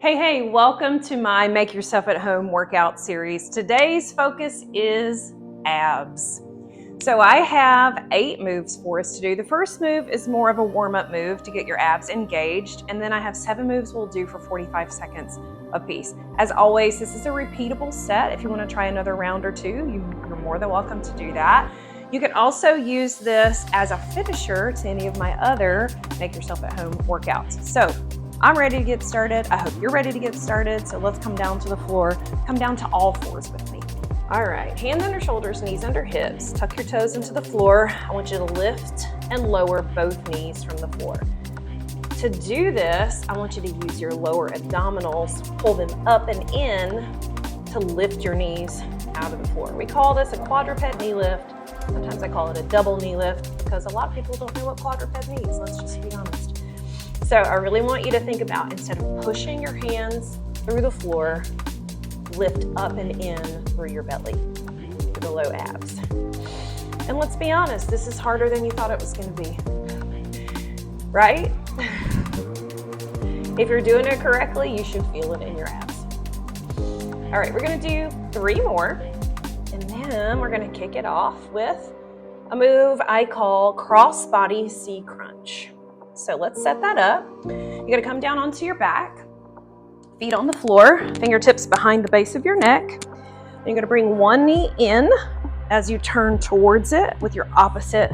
Hey, welcome to my Make Yourself at Home workout series. Today's focus is abs. So I have 8 moves for us to do. The first move is more of a warm-up move to get your abs engaged, and then I have 7 moves we'll do for 45 seconds apiece. As always, this is a repeatable set. If you want to try another round or two, you're more than welcome to do that. You can also use this as a finisher to any of my other Make Yourself at Home workouts. So I'm ready to get started. I hope you're ready to get started. So let's come down to the floor. Come down to all fours with me. All right, hands under shoulders, knees under hips. Tuck your toes into the floor. I want you to lift and lower both knees from the floor. To do this, I want you to use your lower abdominals, pull them up and in to lift your knees out of the floor. We call this a quadruped knee lift. Sometimes I call it a double knee lift because a lot of people don't know what quadruped means. Let's just be honest. So I really want you to think about, instead of pushing your hands through the floor, lift up and in through your belly, through the low abs. And let's be honest, this is harder than you thought it was going to be, right? If you're doing it correctly, you should feel it in your abs. All right, we're going to do 3 more, and then we're going to kick it off with a move I call Crossbody C Crunch. So let's set that up. You're gonna come down onto your back, feet on the floor, fingertips behind the base of your neck. You're gonna bring one knee in as you turn towards it with your opposite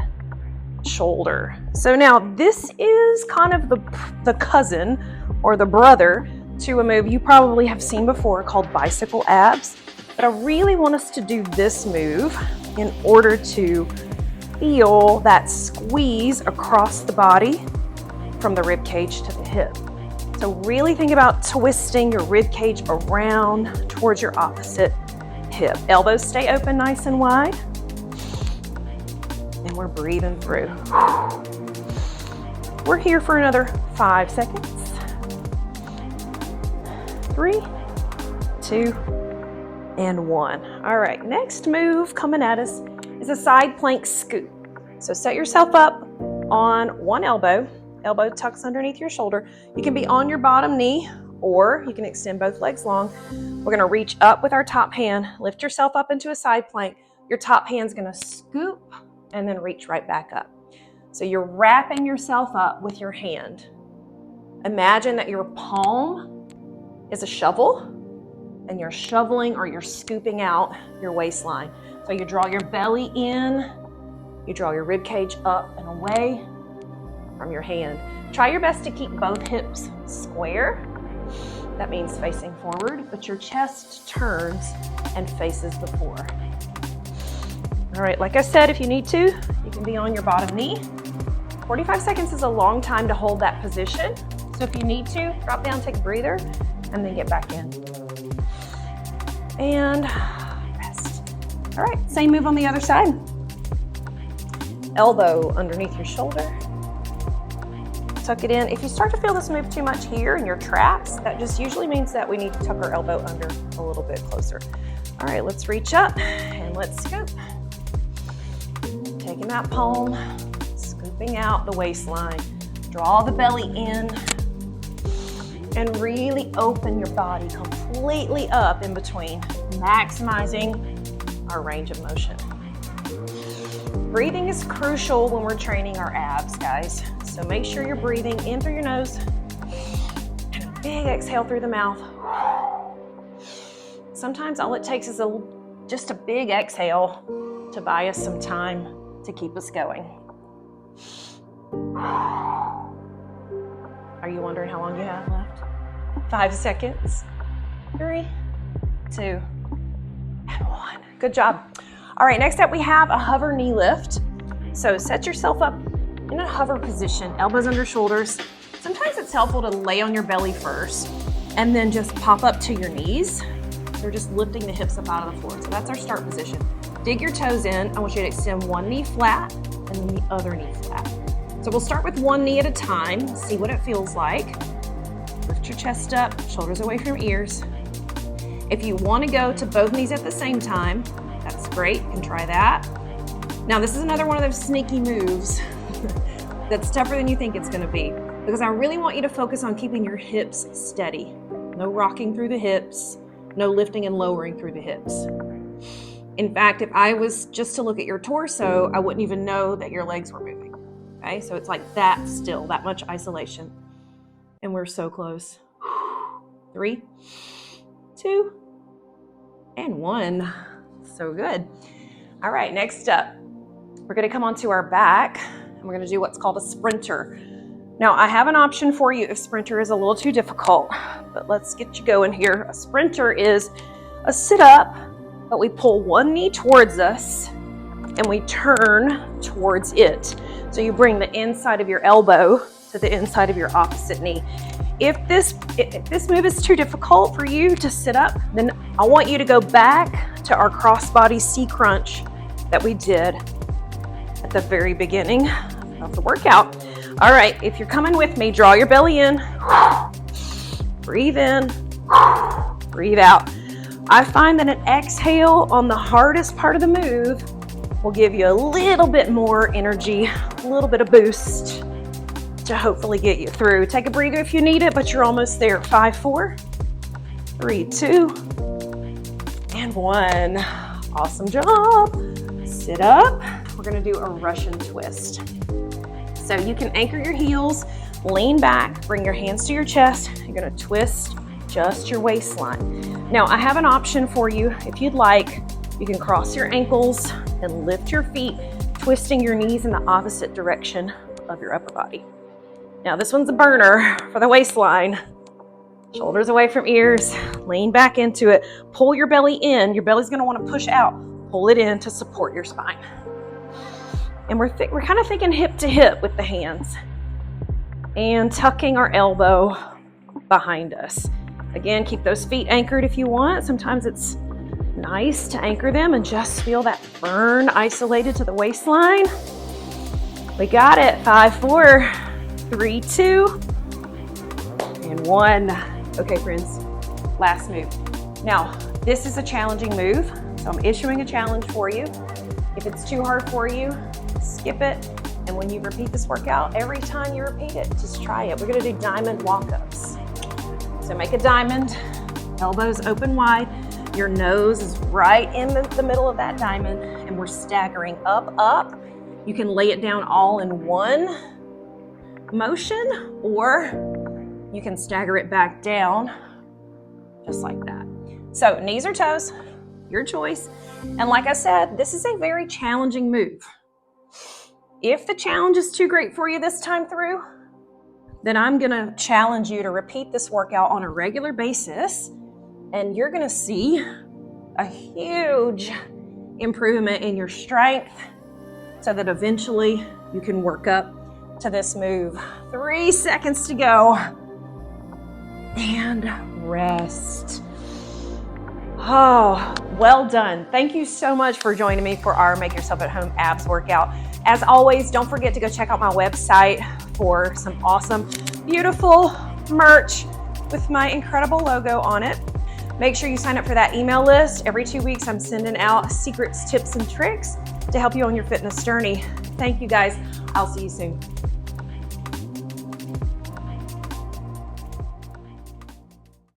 shoulder. So now this is kind of the cousin or the brother to a move you probably have seen before called bicycle abs. But I really want us to do this move in order to feel that squeeze across the body from the rib cage to the hip. So really think about twisting your rib cage around towards your opposite hip. Elbows stay open nice and wide. And we're breathing through. We're here for another 5 seconds. 3, 2, and 1. All right, next move coming at us is a side plank scoop. So set yourself up on one elbow tucks underneath your shoulder. You can be on your bottom knee, or you can extend both legs long. We're gonna reach up with our top hand, lift yourself up into a side plank. Your top hand's gonna scoop and then reach right back up. So you're wrapping yourself up with your hand. Imagine that your palm is a shovel and you're shoveling or you're scooping out your waistline. So you draw your belly in, you draw your rib cage up and away from your hand. Try your best to keep both hips square. That means facing forward, but your chest turns and faces the floor. All right, like I said, if you need to, you can be on your bottom knee. 45 seconds is a long time to hold that position. So if you need to, drop down, take a breather, and then get back in. And rest. All right, same move on the other side. Elbow underneath your shoulder. Tuck it in. If you start to feel this move too much here in your traps, that just usually means that we need to tuck our elbow under a little bit closer. All right, let's reach up and let's scoop. Taking that palm, scooping out the waistline. Draw the belly in and really open your body completely up in between, maximizing our range of motion. Breathing is crucial when we're training our abs, guys. So make sure you're breathing in through your nose and a big exhale through the mouth. Sometimes all it takes is just a big exhale to buy us some time to keep us going. Are you wondering how long you have left? 5 seconds. 3, 2, and 1. Good job. All right, next up we have a hover knee lift. So set yourself up in a hover position, elbows under shoulders. Sometimes it's helpful to lay on your belly first and then just pop up to your knees. You're just lifting the hips up out of the floor. So that's our start position. Dig your toes in. I want you to extend one knee flat and then the other knee flat. So we'll start with one knee at a time, see what it feels like. Lift your chest up, shoulders away from ears. If you want to go to both knees at the same time, that's great, you can try that. Now this is another one of those sneaky moves that's tougher than you think it's gonna be, because I really want you to focus on keeping your hips steady. No rocking through the hips, no lifting and lowering through the hips. In fact, if I was just to look at your torso, I wouldn't even know that your legs were moving. Okay, so it's like that still, that much isolation. And we're so close. 3, 2, and 1. So good. All right, next up, we're gonna come onto our back and we're gonna do what's called a sprinter. Now, I have an option for you if sprinter is a little too difficult, but let's get you going here. A sprinter is a sit-up, but we pull one knee towards us and we turn towards it. So you bring the inside of your elbow to the inside of your opposite knee. If this move is too difficult for you to sit up, then I want you to go back to our crossbody C crunch that we did at the very beginning of the workout. All right, if you're coming with me, draw your belly in, breathe in, breathe out. I find that an exhale on the hardest part of the move will give you a little bit more energy, a little bit of boost to hopefully get you through. Take a breather if you need it, but you're almost there. 5, 4, 3, 2, and 1. Awesome job. Sit up. We're gonna do a Russian twist. So you can anchor your heels, lean back, bring your hands to your chest. You're gonna twist just your waistline. Now, I have an option for you. If you'd like, you can cross your ankles and lift your feet, twisting your knees in the opposite direction of your upper body. Now, this one's a burner for the waistline. Shoulders away from ears, lean back into it. Pull your belly in. Your belly's gonna wanna push out. Pull it in to support your spine. And we're kind of thinking hip to hip with the hands and tucking our elbow behind us. Again, keep those feet anchored if you want. Sometimes it's nice to anchor them and just feel that burn isolated to the waistline. We got it. 5, 4, 3, 2, and 1. Okay, friends, last move. Now, this is a challenging move, so I'm issuing a challenge for you. If it's too hard for you, skip it. And when you repeat this workout, every time you repeat it, just try it. We're gonna do diamond walk-ups. So make a diamond, elbows open wide. Your nose is right in the middle of that diamond, and we're staggering up, up. You can lay it down all in one motion, or you can stagger it back down just like that. So knees or toes, your choice. And like I said, this is a very challenging move. If the challenge is too great for you this time through, then I'm gonna challenge you to repeat this workout on a regular basis, and you're gonna see a huge improvement in your strength so that eventually you can work up to this move. 3 seconds to go. And rest. Oh, well done. Thank you so much for joining me for our Make Yourself at Home abs workout. As always, don't forget to go check out my website for some awesome, beautiful merch with my incredible logo on it. Make sure you sign up for that email list. Every 2 weeks, I'm sending out secrets, tips, and tricks to help you on your fitness journey. Thank you guys. I'll see you soon.